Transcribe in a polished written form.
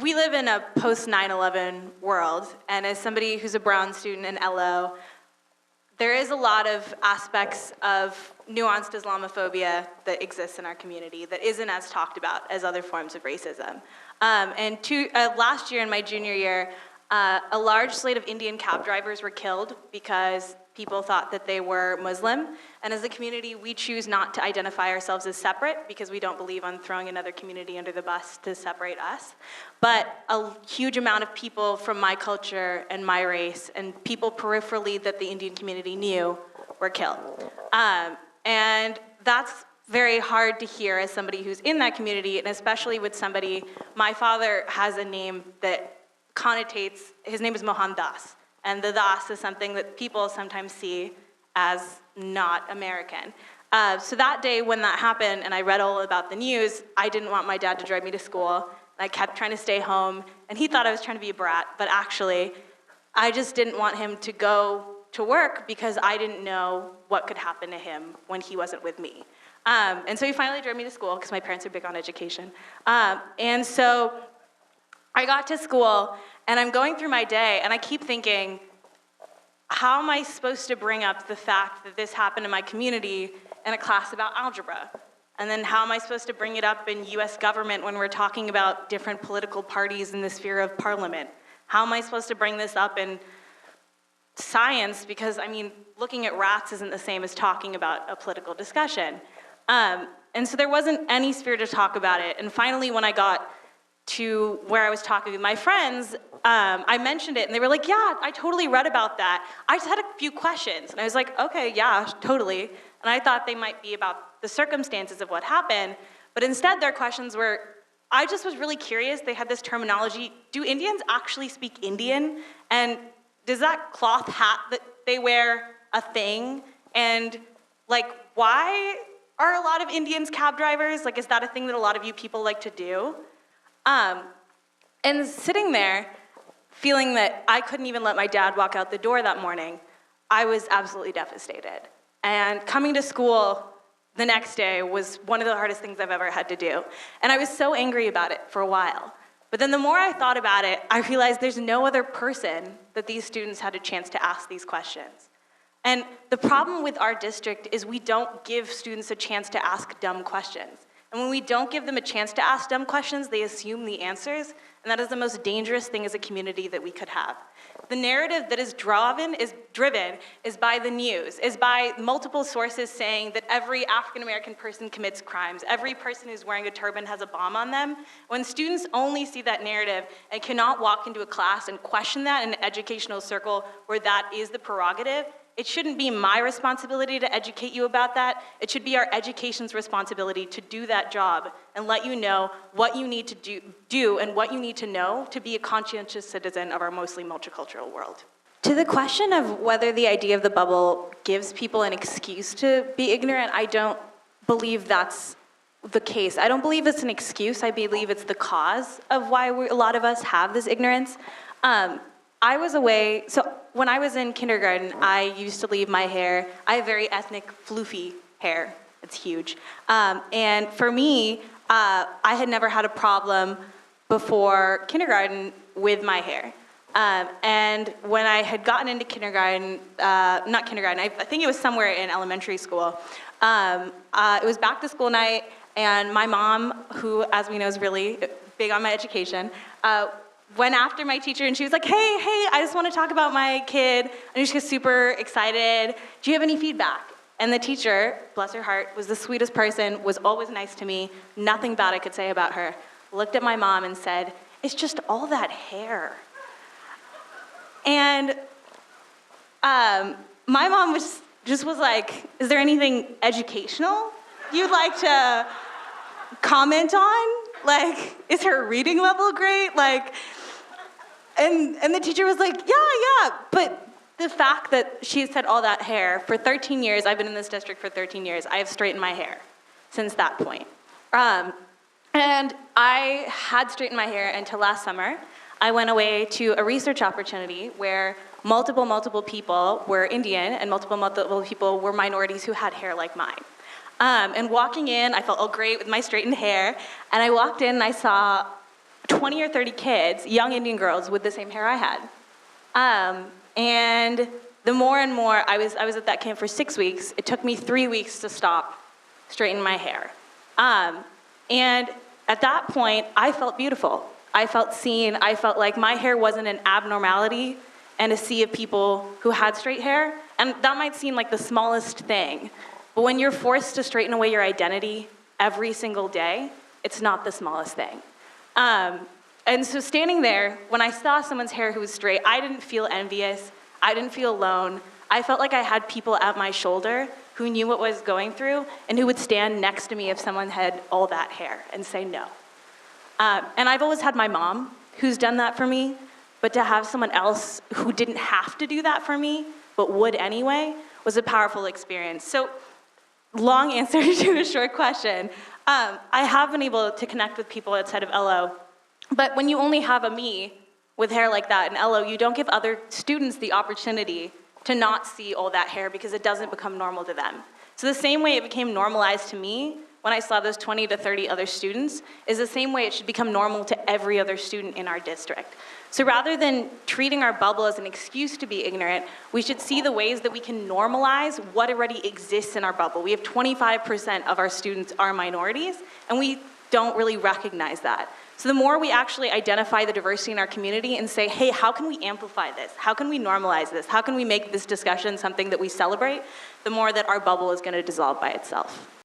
we live in a post 9/11 world, and as somebody who's a Brown student in LO, there is a lot of aspects of nuanced Islamophobia that exists in our community that isn't as talked about as other forms of racism. Last year, in my junior year, a large slate of Indian cab drivers were killed because people thought that they were Muslim. And as a community, we choose not to identify ourselves as separate because we don't believe on throwing another community under the bus to separate us. But a huge amount of people from my culture and my race and people peripherally that the Indian community knew were killed. And that's very hard to hear as somebody who's in that community, and especially with somebody, my father has a name that connotates, his name is Mohan Das. And the Das is something that people sometimes see as not American. So that day when that happened and I read all about the news, I didn't want my dad to drive me to school. I kept trying to stay home, and he thought I was trying to be a brat, but actually, I just didn't want him to go to work because I didn't know what could happen to him when he wasn't with me. And so he finally drove me to school because my parents are big on education. And so I got to school, and I'm going through my day, and I keep thinking, how am I supposed to bring up the fact that this happened in my community in a class about algebra? And then how am I supposed to bring it up in US government when we're talking about different political parties in the sphere of parliament? How am I supposed to bring this up in science? Because, I mean, looking at rats isn't the same as talking about a political discussion. And so there wasn't any sphere to talk about it. And finally, when I got to where I was talking with my friends, I mentioned it, and they were like, yeah, I totally read about that. I just had a few questions. And I was like, okay, yeah, totally. And I thought they might be about the circumstances of what happened, but instead their questions were, I just was really curious. They had this terminology, do Indians actually speak Indian? And does that cloth hat that they wear a thing? And like, why are a lot of Indians cab drivers? Like, is that a thing that a lot of you people like to do? And sitting there, feeling that I couldn't even let my dad walk out the door that morning, I was absolutely devastated. And coming to school the next day was one of the hardest things I've ever had to do. And I was so angry about it for a while. But then the more I thought about it, I realized there's no other person that these students had a chance to ask these questions. And the problem with our district is we don't give students a chance to ask dumb questions. And when we don't give them a chance to ask dumb questions, they assume the answers, and that is the most dangerous thing as a community that we could have. The narrative that is driven is by the news, is by multiple sources saying that every African-American person commits crimes, every person who's wearing a turban has a bomb on them. When students only see that narrative and cannot walk into a class and question that in an educational circle where that is the prerogative, it shouldn't be my responsibility to educate you about that. It should be our education's responsibility to do that job and let you know what you need to do and what you need to know to be a conscientious citizen of our mostly multicultural world. To the question of whether the idea of the bubble gives people an excuse to be ignorant, I don't believe that's the case. I don't believe it's an excuse. I believe it's the cause of why a lot of us have this ignorance. I was away, so when I was in kindergarten, I used to leave my hair, I have very ethnic, floofy hair. It's huge. And for me, I had never had a problem before kindergarten with my hair. And when I had gotten into kindergarten, not kindergarten, I think it was somewhere in elementary school, it was back to school night, and my mom, who, as we know, is really big on my education, went after my teacher, and she was like, hey, I just want to talk about my kid. And she was super excited. Do you have any feedback? And the teacher, bless her heart, was the sweetest person, was always nice to me, nothing bad I could say about her, looked at my mom and said, it's just all that hair. And my mom was like, is there anything educational you'd like to comment on? Like, is her reading level great? Like, and the teacher was like, yeah, but the fact that she said all that hair, for 13 years, I've been in this district for 13 years, I have straightened my hair since that point. And I had straightened my hair until last summer. I went away to a research opportunity where multiple people were Indian and multiple people were minorities who had hair like mine. And walking in, I felt all great with my straightened hair, and I walked in and I saw 20 or 30 kids, young Indian girls with the same hair I had. And the more and more, I was at that camp for 6 weeks. It took me 3 weeks to stop straightening my hair. And at that point, I felt beautiful. I felt seen. I felt like my hair wasn't an abnormality in a sea of people who had straight hair. And that might seem like the smallest thing, but when you're forced to straighten away your identity every single day, it's not the smallest thing. And so standing there, when I saw someone's hair who was straight, I didn't feel envious. I didn't feel alone. I felt like I had people at my shoulder who knew what I was going through and who would stand next to me if someone had all that hair and say no. And I've always had my mom who's done that for me, but to have someone else who didn't have to do that for me, but would anyway, was a powerful experience. So, long answer to a short question. I have been able to connect with people outside of LO, but when you only have a me with hair like that in LO, you don't give other students the opportunity to not see all that hair because it doesn't become normal to them. So the same way it became normalized to me when I saw those 20 to 30 other students is the same way it should become normal to every other student in our district. So rather than treating our bubble as an excuse to be ignorant, we should see the ways that we can normalize what already exists in our bubble. We have 25% of our students are minorities, and we don't really recognize that. So the more we actually identify the diversity in our community and say, hey, how can we amplify this? How can we normalize this? How can we make this discussion something that we celebrate? The more that our bubble is going to dissolve by itself.